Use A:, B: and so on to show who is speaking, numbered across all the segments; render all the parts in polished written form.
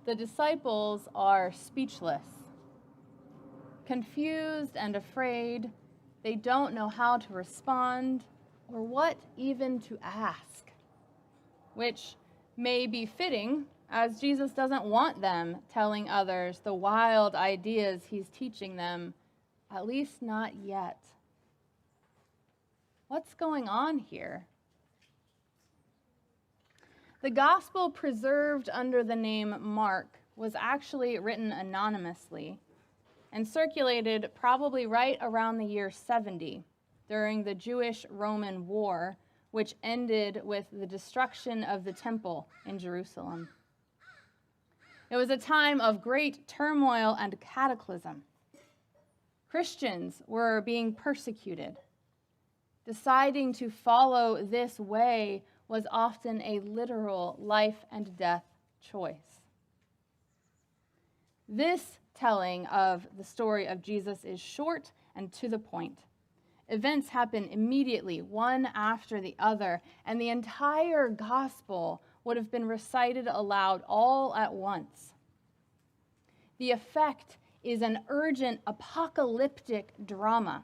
A: The disciples are speechless, confused and afraid. They don't know how to respond or what even to ask, which may be fitting, as Jesus doesn't want them telling others the wild ideas he's teaching them, at least not yet. What's going on here? The gospel preserved under the name Mark was actually written anonymously and circulated probably right around the year 70 during the Jewish-Roman War, which ended with the destruction of the temple in Jerusalem. It was a time of great turmoil and cataclysm. Christians were being persecuted. Deciding to follow this way was often a literal life and death choice. This telling of the story of Jesus is short and to the point. Events happen immediately, one after the other, and the entire gospel would have been recited aloud all at once. The effect is an urgent apocalyptic drama,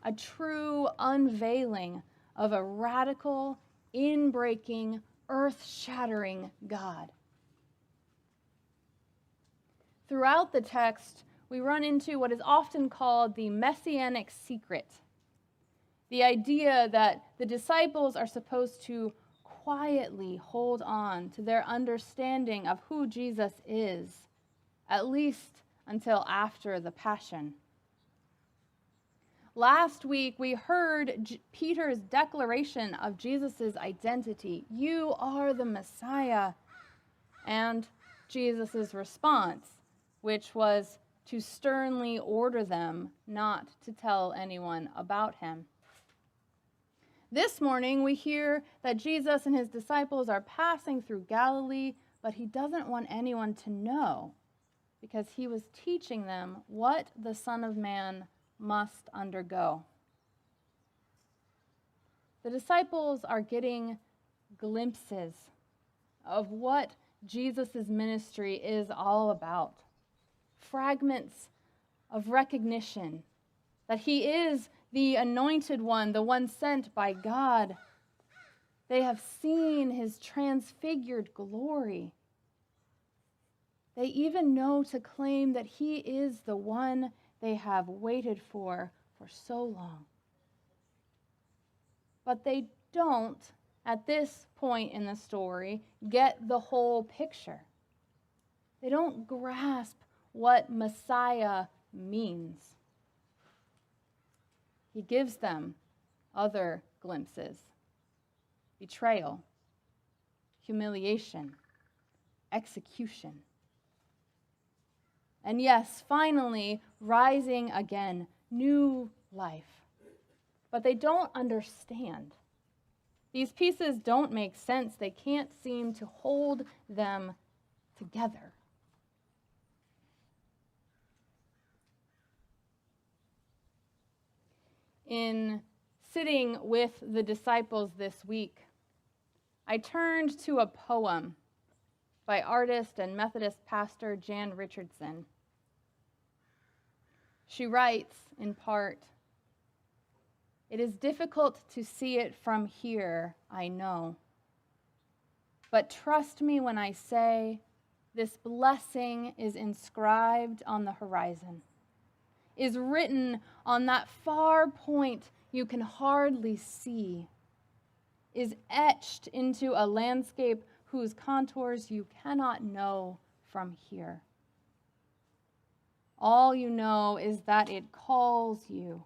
A: a true unveiling of a radical, in-breaking, earth-shattering God. Throughout the text, we run into what is often called the messianic secret, the idea that the disciples are supposed to quietly hold on to their understanding of who Jesus is, at least until after the Passion. Last week, we heard Peter's declaration of Jesus' identity. You are the Messiah. And Jesus' response, which was to sternly order them not to tell anyone about him. This morning, we hear that Jesus and his disciples are passing through Galilee, but he doesn't want anyone to know because he was teaching them what the Son of Man must undergo. The disciples are getting glimpses of what Jesus' ministry is all about. Fragments of recognition that he is the anointed one, the one sent by God. They have seen his transfigured glory. They even know to claim that he is the one they have waited for so long. But they don't, at this point in the story, get the whole picture. They don't grasp what Messiah means. He gives them other glimpses: betrayal, humiliation, execution. And yes, finally, rising again, new life. But they don't understand. These pieces don't make sense. They can't seem to hold them together. In sitting with the disciples this week, I turned to a poem by artist and Methodist pastor Jan Richardson. She writes, in part, "It is difficult to see it from here, I know. But trust me when I say this blessing is inscribed on the horizon, is written on that far point you can hardly see, is etched into a landscape whose contours you cannot know from here. All you know is that it calls you,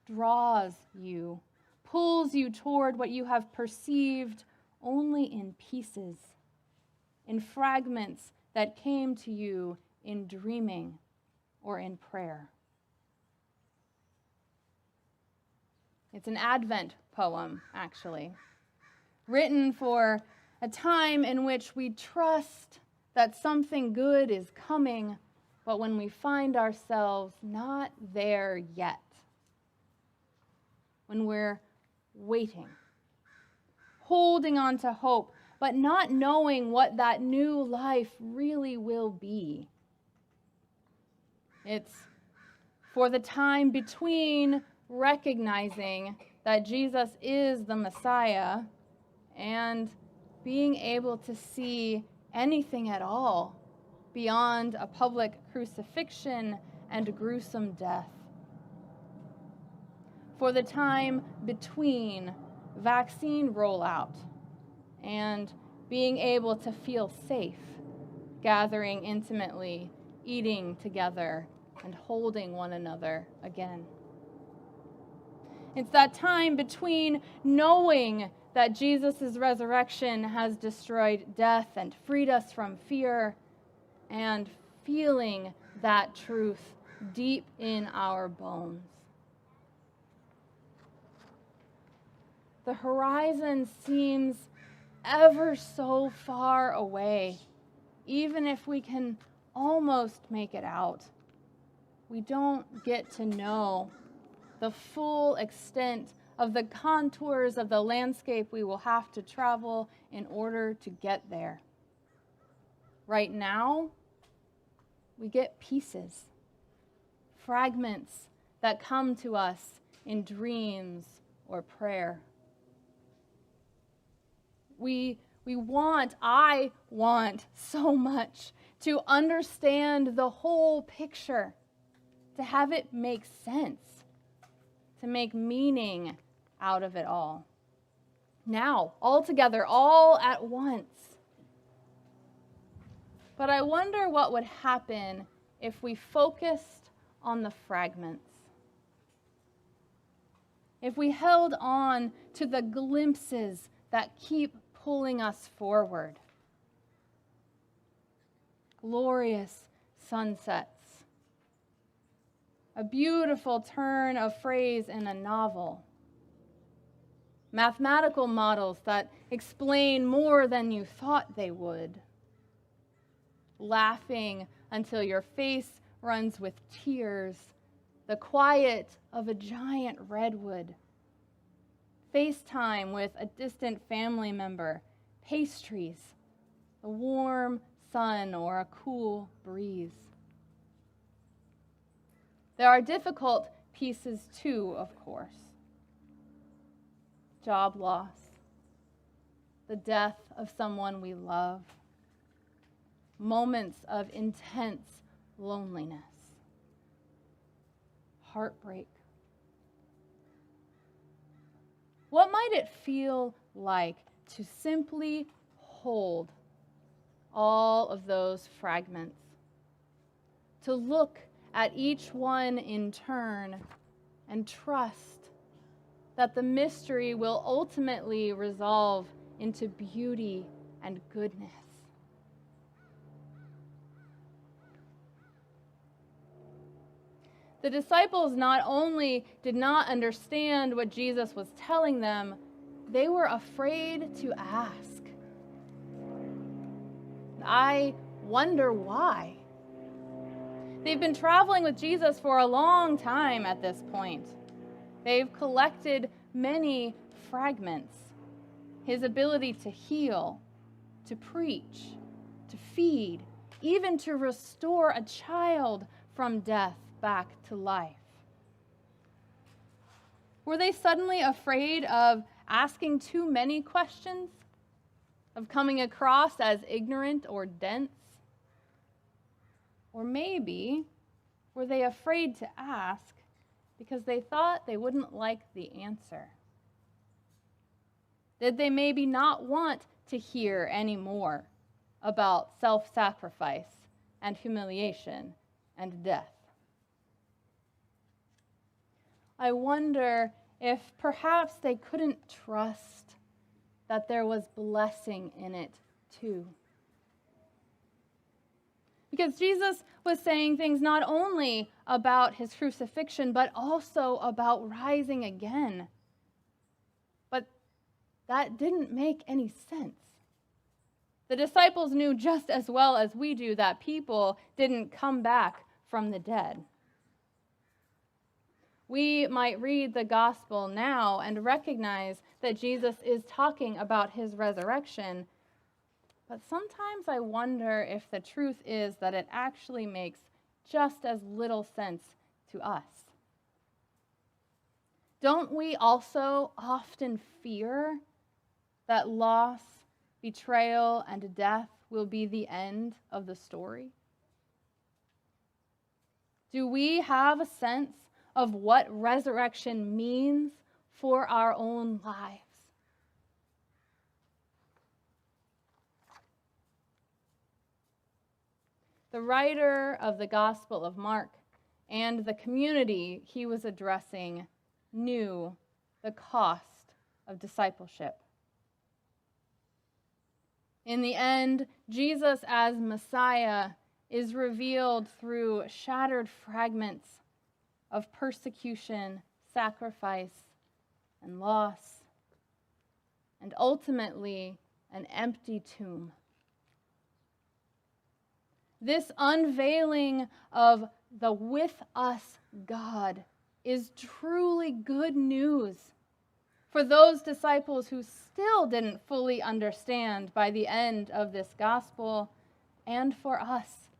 A: draws you, pulls you toward what you have perceived only in pieces, in fragments that came to you in dreaming or in prayer." It's an Advent poem, actually, written for a time in which we trust that something good is coming, but when we find ourselves not there yet, when we're waiting, holding on to hope, but not knowing what that new life really will be. It's for the time between recognizing that Jesus is the Messiah and being able to see anything at all beyond a public crucifixion and gruesome death. For the time between vaccine rollout and being able to feel safe, gathering intimately, eating together, and holding one another again. It's that time between knowing that Jesus' resurrection has destroyed death and freed us from fear, and feeling that truth deep in our bones. The horizon seems ever so far away, even if we can almost make it out. We don't get to know the full extent of the contours of the landscape we will have to travel in order to get there. Right now, we get pieces, fragments that come to us in dreams or prayer. I want so much to understand the whole picture, to have it make sense, to make meaning out of it all. Now, all together, all at once. But I wonder what would happen if we focused on the fragments. If we held on to the glimpses that keep pulling us forward. Glorious sunsets. A beautiful turn of phrase in a novel. Mathematical models that explain more than you thought they would. Laughing until your face runs with tears. The quiet of a giant redwood. FaceTime with a distant family member. Pastries. The warm sun or a cool breeze. There are difficult pieces too, of course. Job loss. The death of someone we love. Moments of intense loneliness. Heartbreak. What might it feel like to simply hold all of those fragments? To look at each one in turn and trust that the mystery will ultimately resolve into beauty and goodness. The disciples not only did not understand what Jesus was telling them, they were afraid to ask. I wonder why. They've been traveling with Jesus for a long time at this point. They've collected many fragments. His ability to heal, to preach, to feed, even to restore a child from death back to life. Were they suddenly afraid of asking too many questions? Of coming across as ignorant or dense? Or maybe were they afraid to ask because they thought they wouldn't like the answer? Did they maybe not want to hear any more about self-sacrifice and humiliation and death? I wonder if perhaps they couldn't trust that there was blessing in it too. Because Jesus was saying things not only about his crucifixion, but also about rising again. But that didn't make any sense. The disciples knew just as well as we do that people didn't come back from the dead. We might read the gospel now and recognize that Jesus is talking about his resurrection, But sometimes I wonder if the truth is that it actually makes just as little sense to us. Don't we also often fear that loss, betrayal, and death will be the end of the story? Do we have a sense of what resurrection means for our own lives? The writer of the Gospel of Mark and the community he was addressing knew the cost of discipleship. In the end, Jesus as Messiah is revealed through shattered fragments of persecution, sacrifice, and loss, and ultimately an empty tomb. This unveiling of the with us God is truly good news for those disciples who still didn't fully understand by the end of this gospel, and for us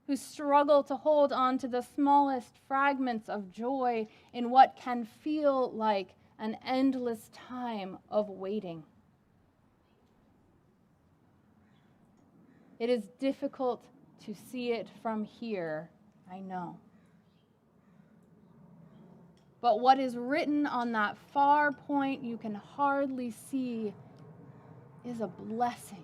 A: who struggle to hold on to the smallest fragments of joy in what can feel like an endless time of waiting. It is difficult to see it from here, I know. But what is written on that far point you can hardly see is a blessing.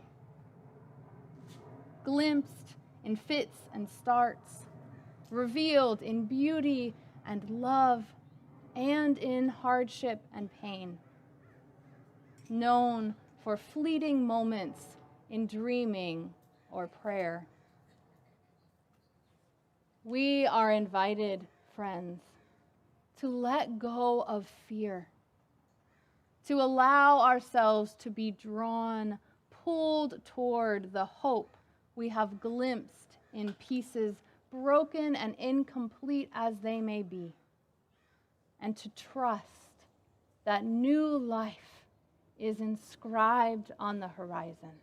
A: Glimpsed in fits and starts, revealed in beauty and love, and in hardship and pain. Known for fleeting moments in dreaming or prayer. We are invited, friends, to let go of fear, to allow ourselves to be drawn, pulled toward the hope we have glimpsed in pieces, broken and incomplete as they may be, and to trust that new life is inscribed on the horizon.